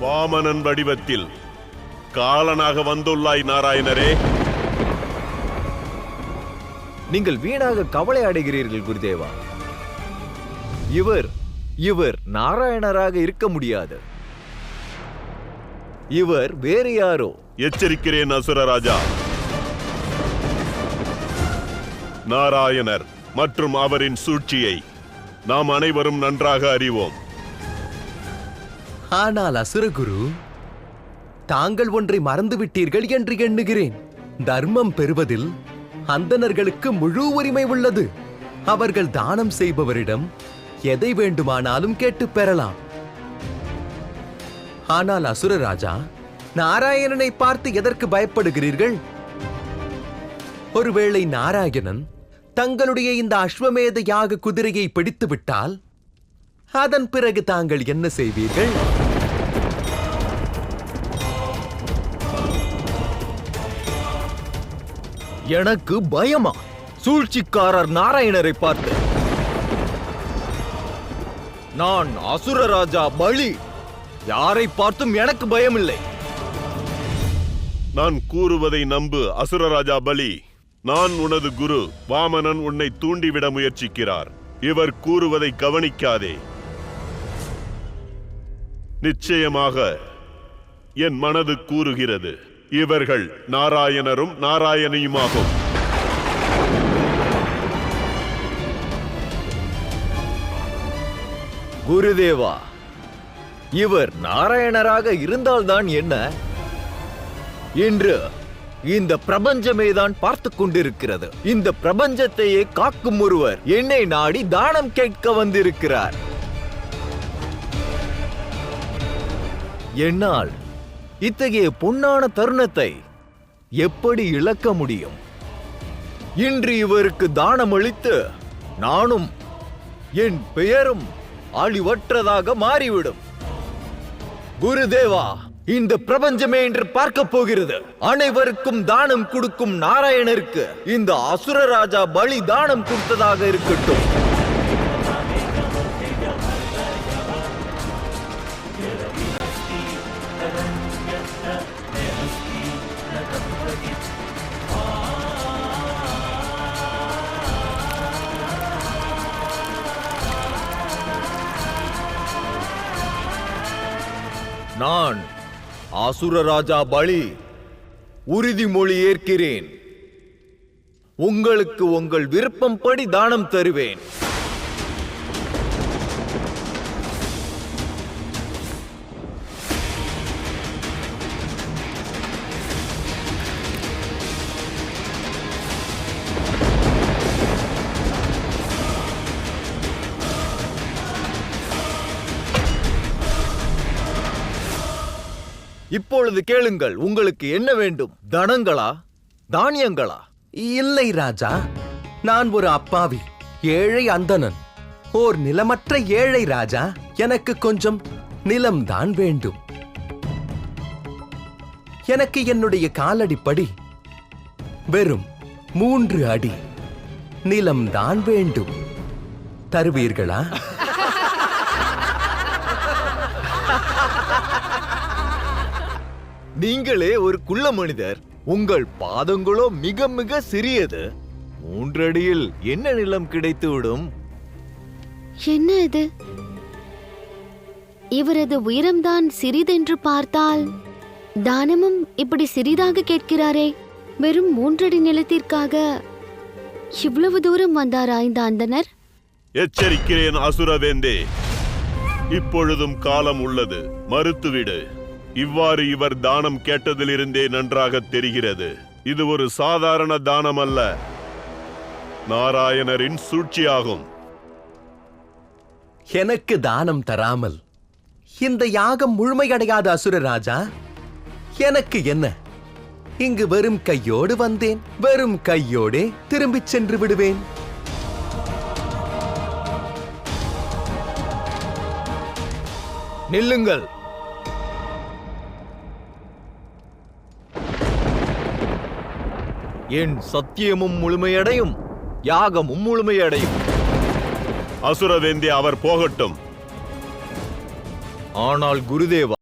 வாமனன் வடிவத்தில் காலனாக வந்துள்ளாய் நாராயணரே. நீங்கள் வீணாக கவலை அடைகிறீர்கள் குருதேவா. இவர் நாராயணராக இருக்க முடியாது. இவர் வேறு யாரோ. எச்சரிக்கிறேன் அசுரராஜா. நாராயணர் மற்றும் அவரின் சூழ்ச்சியை நாம் அனைவரும் நன்றாக அறிவோம். ஆனால் அசுரகுரு, தாங்கள் ஒன்றை மறந்துவிட்டீர்கள் என்று எண்ணுகிறேன். தர்மம் பெறுவதில் அந்தணர்களுக்கு முழு உரிமை உள்ளது. அவர்கள் தானம் செய்பவரிடம் எதை வேண்டுமானாலும் கேட்டு பெறலாம். ஆனால் அசுரராஜா, நாராயணனை பார்த்து எதற்கு பயப்படுகிறீர்கள்? ஒருவேளை நாராயணன் தங்களுடைய இந்த அஸ்வமேத யாக குதிரையை பிடித்து விட்டால் அதன் பிறகு தாங்கள் என்ன செய்வீர்கள்? எனக்கு பயமா? சூழ்ச்சிக்காரர் நாராயணரை பார்த்து. நான் அசுரராஜா பலி. யாரை பார்த்தும் எனக்கு பயமில்லை. நான் கூறுவதை நம்பு அசுரராஜா பலி. நான் உனது குரு. வாமனன் உன்னை தூண்டிவிட முயற்சிக்கிறார். இவர் கூறுவதை கவனிக்காதே. நிச்சயமாக என் மனது கூறுகிறது, இவர்கள் நாராயணரும் நாராயணியுமாகும். குருதேவா, இவர் நாராயணராக இருந்தால்தான் என்ன? இன்று இந்த பிரபஞ்சமே தான் பார்த்து கொண்டிருக்கிறது. இந்த பிரபஞ்சத்தையே காக்கும் ஒருவர் என்னை நாடி தானம் கேட்க வந்திருக்கிறார். என்னால் இத்தகைய பொன்னான தருணத்தை எப்படி இழக்க முடியும்? இன்று இவருக்கு தானம் அளித்து நானும் என் பெயரும் அழிவற்றதாக மாறிவிடும். குருதேவா, இந்த பிரபஞ்சமே என்று பார்க்க போகிறது. அனைவருக்கும் தானம் கொடுக்கும் நாராயணருக்கு இந்த அசுரராஜா பலி தானம் கொடுத்ததாக இருக்கட்டும். நான் அசுரராஜா பலி உறுதிமொழி ஏற்கிறேன். உங்களுக்கு உங்கள் விருப்பம் படி தானம் தருவேன். இப்பொழுது கேளுங்கள், உங்களுக்கு என்ன வேண்டும்? தனங்களா, தானியங்களா? இல்லை ராஜா, நான் ஒரு அப்பாவி ஏழை அந்தணன், ஓர் நிலமற்ற ஏழை ராஜா. எனக்கு கொஞ்சம் நிலம்தான் வேண்டும். எனக்கு என்னுடைய காலடிப்படி வெறும் 3 அடி நிலம்தான் வேண்டும். தருவீர்களா? நீங்களே ஒரு குள்ள மனிதர். உங்கள் பாதங்களோ மிக மிக சிறியது. 3 அடியில் என்ன நிலம் கிடைத்துவிடும்? என்ன இது? இவரது உயரம்தான் சிறிதென்று பார்த்தால் தானமும் இப்படி சிறிதாக கேட்கிறாரே. வெறும் 3 அடி நிலத்திற்காக இவ்வளவு தூரம் வந்தாரா இந்த அந்தனர்? எச்சரிக்கிறேன் அசுரவேந்தே, இப்பொழுதும் காலம் உள்ளது. மறுத்துவிடு. இவ்வாறு இவர் தானம் கேட்டதிலிருந்தே நன்றாக தெரிகிறது, இது ஒரு சாதாரண தானம் அல்ல, நாராயணரின் சூழ்ச்சியாகும். எனக்கு தானம் தராமல் இந்த யாகம் முழுமையடையாத அசுரராஜா. எனக்கு என்ன? இங்கு வெறும் கையோடு வந்தேன், வெறும் கையோடே திரும்பிச் சென்று விடுவேன். நில்லுங்கள். என் சத்தியமும் முழுமையடையும், யாகமும் முழுமையடையும். அசுரவேந்தே, அவர் போகட்டும். ஆனால் குருதேவா,